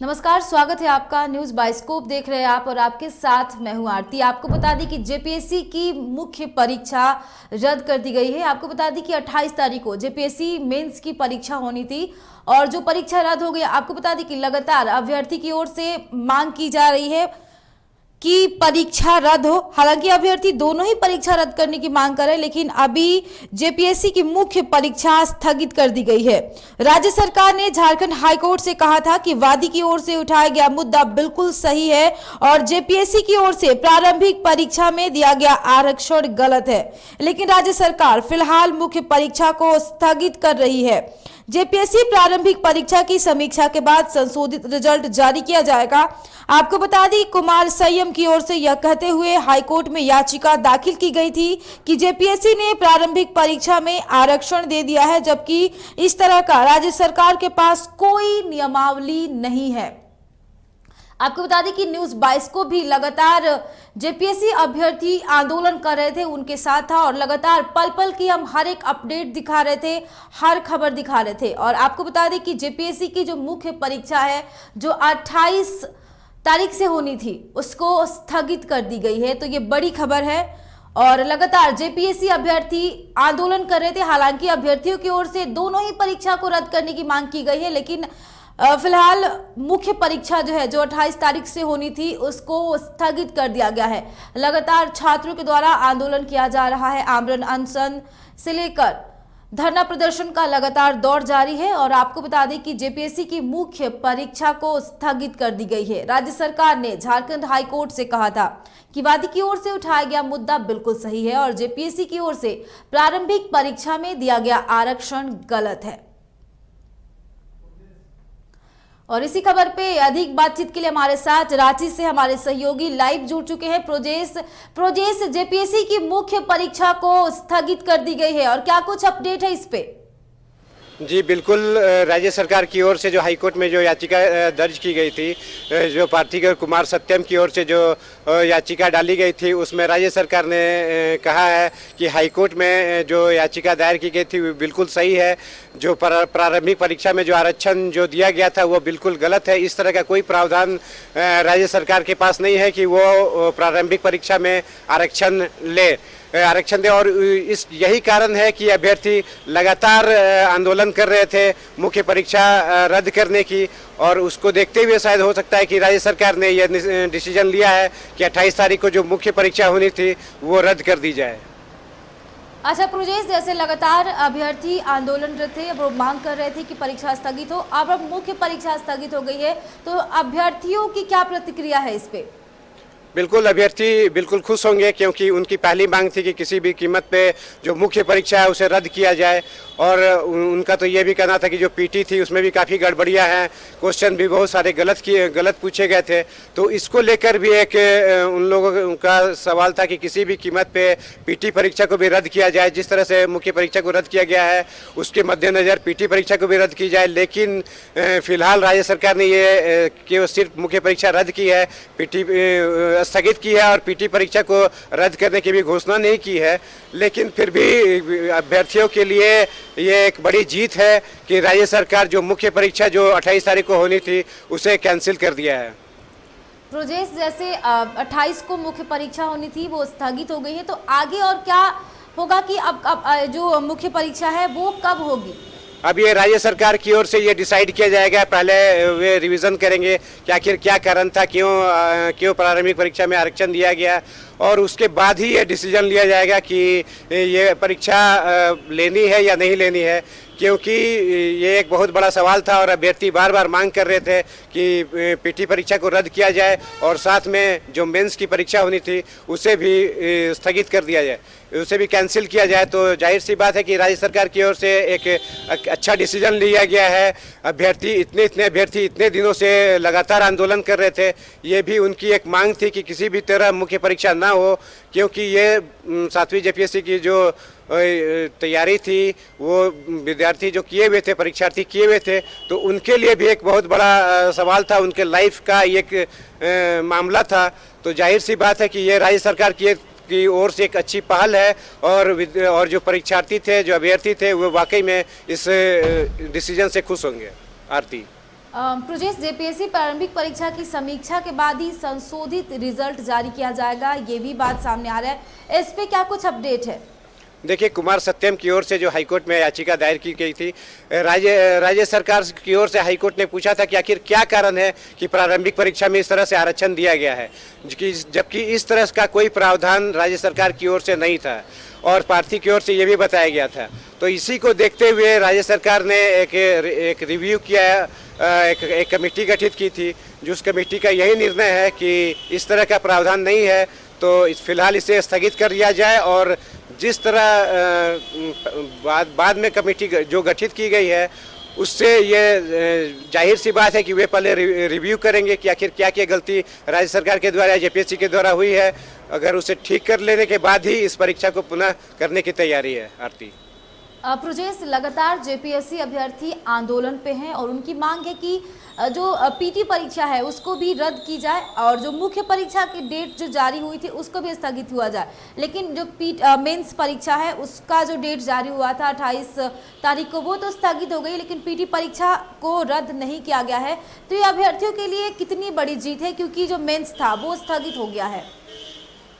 नमस्कार, स्वागत है आपका। न्यूज बाइस्कोप देख रहे हैं आप और आपके साथ मैं हूं आरती। आपको बता दें कि जेपीएससी की मुख्य परीक्षा रद्द कर दी गई है। आपको बता दें कि 28 तारीख को जेपीएससी मेंस की परीक्षा होनी थी और जो परीक्षा रद्द हो गई। आपको बता दें कि लगातार अभ्यर्थी की ओर से मांग की जा रही है कि परीक्षा रद्द हो। हालांकि अभ्यर्थी दोनों ही परीक्षा रद्द करने की मांग कर रहे हैं, लेकिन अभी जेपीएससी की मुख्य परीक्षा स्थगित कर दी गई है। राज्य सरकार ने झारखंड हाईकोर्ट से कहा था कि वादी की ओर से उठाया गया मुद्दा बिल्कुल सही है और जेपीएससी की ओर से प्रारंभिक परीक्षा में दिया गया आरक्षण गलत है, लेकिन राज्य सरकार फिलहाल मुख्य परीक्षा को स्थगित कर रही है। जेपीएससी प्रारंभिक परीक्षा की समीक्षा के बाद संशोधित रिजल्ट जारी किया जाएगा। आपको बता दें, कुमार संयम की ओर से यह कहते हुए हाईकोर्ट में याचिका दाखिल की गई थी कि जेपीएससी ने प्रारंभिक परीक्षा में आरक्षण दे दिया है, जबकि इस तरह का राज्य सरकार के पास कोई नियमावली नहीं है। आपको बता दें कि न्यूज बाइस्कोप भी लगातार जेपीएससी अभ्यर्थी आंदोलन कर रहे थे, उनके साथ था और लगातार पल पल की हम हर एक अपडेट दिखा रहे थे, हर खबर दिखा रहे थे। और आपको बता दें कि जेपीएससी की जो मुख्य परीक्षा है जो 28 तारीख से होनी थी उसको स्थगित कर दी गई है। तो ये बड़ी खबर है और लगातार जेपीएससी अभ्यर्थी आंदोलन कर रहे थे। हालांकि अभ्यर्थियों की ओर से दोनों ही परीक्षा को रद्द करने की मांग की गई है, लेकिन फिलहाल मुख्य परीक्षा जो है जो 28 तारीख से होनी थी उसको स्थगित कर दिया गया है। लगातार छात्रों के द्वारा आंदोलन किया जा रहा है। आमरण अनशन से लेकर धरना प्रदर्शन का लगातार दौर जारी है और आपको बता दें कि जेपीएससी की मुख्य परीक्षा को स्थगित कर दी गई है। राज्य सरकार ने झारखंड हाईकोर्ट से कहा था कि वादी की ओर से उठाया गया मुद्दा बिल्कुल सही है और जेपीएससी की ओर से प्रारंभिक परीक्षा में दिया गया आरक्षण गलत है। और इसी खबर पे अधिक बातचीत के लिए हमारे साथ रांची से हमारे सहयोगी लाइव जुड़ चुके हैं। प्रोजेश, जेपीएससी की मुख्य परीक्षा को स्थगित कर दी गई है और क्या कुछ अपडेट है इस पे? जी बिल्कुल, राज्य सरकार की ओर से जो हाईकोर्ट में जो याचिका दर्ज की गई थी, जो प्रार्थी कुमार सत्यम की ओर से जो याचिका डाली गई थी, उसमें राज्य सरकार ने कहा है कि हाईकोर्ट में जो याचिका दायर की गई थी वो बिल्कुल सही है। जो प्रारंभिक परीक्षा में जो आरक्षण जो दिया गया था वो बिल्कुल गलत है। इस तरह का कोई प्रावधान राज्य सरकार के पास नहीं है कि वो प्रारंभिक परीक्षा में आरक्षण दे और यही कारण है कि अभ्यर्थी लगातार आंदोलन कर रहे थे मुख्य परीक्षा रद्द करने की, और उसको देखते हुए शायद हो सकता है कि राज्य सरकार ने यह डिसीजन लिया है कि 28 तारीख को जो मुख्य परीक्षा होनी थी वो रद्द कर दी जाए। अच्छा प्रोजेश, जैसे लगातार अभ्यर्थी आंदोलनरत थे, अब वो मांग कर रहे थे कि परीक्षा स्थगित हो, अब मुख्य परीक्षा स्थगित हो गई है, तो अभ्यर्थियों की क्या प्रतिक्रिया है इस पे? बिल्कुल, अभ्यर्थी बिल्कुल खुश होंगे क्योंकि उनकी पहली मांग थी कि किसी भी कीमत पे जो मुख्य परीक्षा है उसे रद्द किया जाए। और उनका तो ये भी कहना था कि जो पीटी थी उसमें भी काफ़ी गड़बड़ियाँ हैं, क्वेश्चन भी बहुत सारे गलत पूछे गए थे। तो इसको लेकर भी एक उन लोगों का सवाल था कि किसी भी कीमत पे पीटी परीक्षा को भी रद्द किया जाए। जिस तरह से मुख्य परीक्षा को रद्द किया गया है उसके मद्देनज़र पीटी परीक्षा को भी रद्द की जाए। लेकिन फिलहाल राज्य सरकार ने ये कि सिर्फ मुख्य परीक्षा रद्द की है, पीटी स्थगित की है और पीटी परीक्षा को रद्द करने की भी घोषणा नहीं की है। लेकिन फिर भी अभ्यर्थियों के लिए ये एक बड़ी जीत है कि राज्य सरकार जो मुख्य परीक्षा जो 28 तारीख को होनी थी उसे कैंसिल कर दिया है। प्रोजेश, जैसे 28 को मुख्य परीक्षा होनी थी वो स्थगित हो गई है, तो आगे और क्या होगा कि अब जो मुख्य परीक्षा है वो कब होगी? अब ये राज्य सरकार की ओर से ये डिसाइड किया जाएगा। पहले वे रिवीजन करेंगे कि आखिर क्या कारण था, क्यों प्रारंभिक परीक्षा में आरक्षण दिया गया, और उसके बाद ही ये डिसीजन लिया जाएगा कि ये परीक्षा लेनी है या नहीं लेनी है। क्योंकि ये एक बहुत बड़ा सवाल था और अभ्यर्थी बार बार मांग कर रहे थे कि पीटी परीक्षा को रद्द किया जाए और साथ में जो मेंस की परीक्षा होनी थी उसे भी स्थगित कर दिया जाए, उसे भी कैंसिल किया जाए। तो जाहिर सी बात है कि राज्य सरकार की ओर से एक अच्छा डिसीजन लिया गया है। इतने अभ्यर्थी इतने दिनों से लगातार आंदोलन कर रहे थे, ये भी उनकी एक मांग थी कि किसी भी तरह मुख्य परीक्षा ना हो, क्योंकि ये 7वीं जेपीएससी की जो तैयारी थी वो विद्यार्थी जो किए हुए थे, परीक्षार्थी किए हुए थे, तो उनके लिए भी एक बहुत बड़ा सवाल था, उनके लाइफ का एक मामला था। तो जाहिर सी बात है कि ये राज्य सरकार की ओर से एक अच्छी पहल है और जो परीक्षार्थी थे, जो अभ्यर्थी थे, वो वाकई में इस डिसीजन से खुश होंगे। आरती। प्रजेश, जेपीएससी प्रारंभिक परीक्षा की समीक्षा के बाद ही संशोधित रिजल्ट जारी किया जाएगा, ये भी बात सामने आ रहा है। इस पे क्या कुछ अपडेट है? देखिए, कुमार सत्यम की ओर से जो हाईकोर्ट में याचिका दायर की गई थी, राज्य सरकार की ओर से हाईकोर्ट ने पूछा था कि आखिर क्या कारण है कि प्रारंभिक परीक्षा में इस तरह से आरक्षण दिया गया है, जबकि इस तरह का कोई प्रावधान राज्य सरकार की ओर से नहीं था और प्रार्थी की ओर से ये भी बताया गया था। तो इसी को देखते हुए राज्य सरकार ने एक रिव्यू किया, एक कमेटी गठित की थी, जिस कमेटी का यही निर्णय है कि इस तरह का प्रावधान नहीं है तो फिलहाल इसे स्थगित कर दिया जाए और जिस तरह बाद में कमेटी जो गठित की गई है उससे ये जाहिर सी बात है कि वे पहले रिव्यू करेंगे कि आखिर क्या क्या गलती राज्य सरकार के द्वारा या जेपीएससी के द्वारा हुई है। अगर उसे ठीक कर लेने के बाद ही इस परीक्षा को पुनः करने की तैयारी है। आरती, प्रजेश, लगातार जेपीएससी अभ्यर्थी आंदोलन पे हैं और उनकी मांग है कि जो पीटी परीक्षा है उसको भी रद्द की जाए और जो मुख्य परीक्षा की डेट जो जारी हुई थी उसको भी स्थगित हुआ जाए। लेकिन जो मेंस परीक्षा है उसका जो डेट जारी हुआ था 28 तारीख को, वो तो स्थगित हो गई, लेकिन पीटी परीक्षा को रद्द नहीं किया गया है। तो ये अभ्यर्थियों के लिए कितनी बड़ी जीत है, क्योंकि जो मेंस था वो स्थगित हो गया है।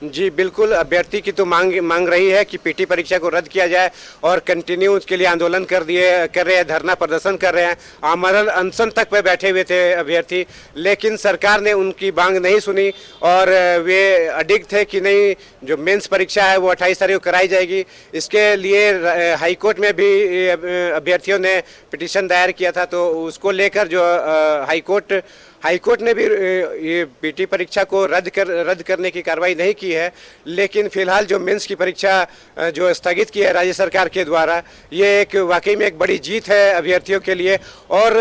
जी बिल्कुल, अभ्यर्थी की तो मांग रही है कि पीटी परीक्षा को रद्द किया जाए और कंटिन्यू उसके लिए आंदोलन कर रहे हैं, धरना प्रदर्शन कर रहे हैं, आमरण अनशन तक पे बैठे हुए थे अभ्यर्थी, लेकिन सरकार ने उनकी मांग नहीं सुनी और वे अडिग थे कि नहीं, जो मेंस परीक्षा है वो 28 तारीख को कराई जाएगी। इसके लिए हाईकोर्ट में भी अभ्यर्थियों ने पिटीशन दायर किया था, तो उसको लेकर जो हाईकोर्ट ने भी ये पीटी परीक्षा को रद्द करने की कार्रवाई नहीं की है। लेकिन फिलहाल जो मेंस की परीक्षा जो स्थगित की है राज्य सरकार के द्वारा, ये एक वाकई में एक बड़ी जीत है अभ्यर्थियों के लिए। और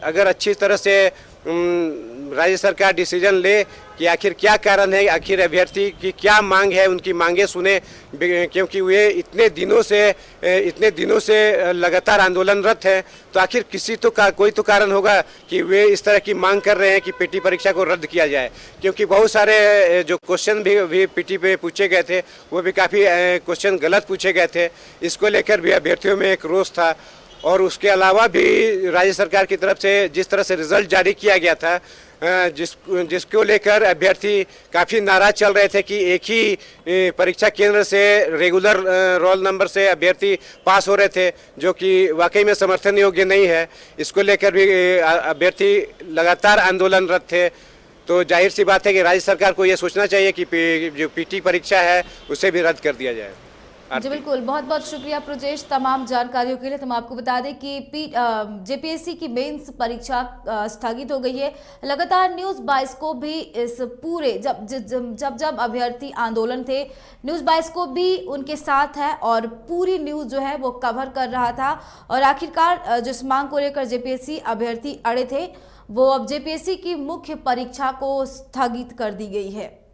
अगर अच्छी तरह से राज्य सरकार डिसीजन ले कि आखिर क्या कारण है, आखिर अभ्यर्थी की क्या मांग है, उनकी मांगें सुने, क्योंकि वे इतने दिनों से लगातार आंदोलनरत हैं, तो आखिर कोई तो कारण होगा कि वे इस तरह की मांग कर रहे हैं कि पीटी परीक्षा को रद्द किया जाए। क्योंकि बहुत सारे जो क्वेश्चन भी पीटी पे पूछे गए थे वो भी काफ़ी क्वेश्चन गलत पूछे गए थे, इसको लेकर भी अभ्यर्थियों में एक रोष था। और उसके अलावा भी राज्य सरकार की तरफ से जिस तरह से रिजल्ट जारी किया गया था, जिसको लेकर अभ्यर्थी काफ़ी नाराज चल रहे थे कि एक ही परीक्षा केंद्र से रेगुलर रोल नंबर से अभ्यर्थी पास हो रहे थे, जो कि वाकई में समर्थन योग्य नहीं है। इसको लेकर भी अभ्यर्थी लगातार आंदोलनरत थे। तो जाहिर सी बात है कि राज्य सरकार को ये सोचना चाहिए कि जो पीटी परीक्षा है उसे भी रद्द कर दिया जाए। जी बिल्कुल, बहुत बहुत शुक्रिया प्रजेश तमाम जानकारियों के लिए। हम आपको बता दें कि जेपीएससी की मेंस परीक्षा स्थगित हो गई है। लगातार न्यूज़ बाइस्कोप भी इस पूरे जब अभ्यर्थी आंदोलन थे, न्यूज़ बाइस्कोप भी उनके साथ है और पूरी न्यूज़ जो है वो कवर कर रहा था। और आखिरकार जिस मांग को लेकर जेपीएससी अभ्यर्थी अड़े थे, वो अब जेपीएससी की मुख्य परीक्षा को स्थगित कर दी गई है।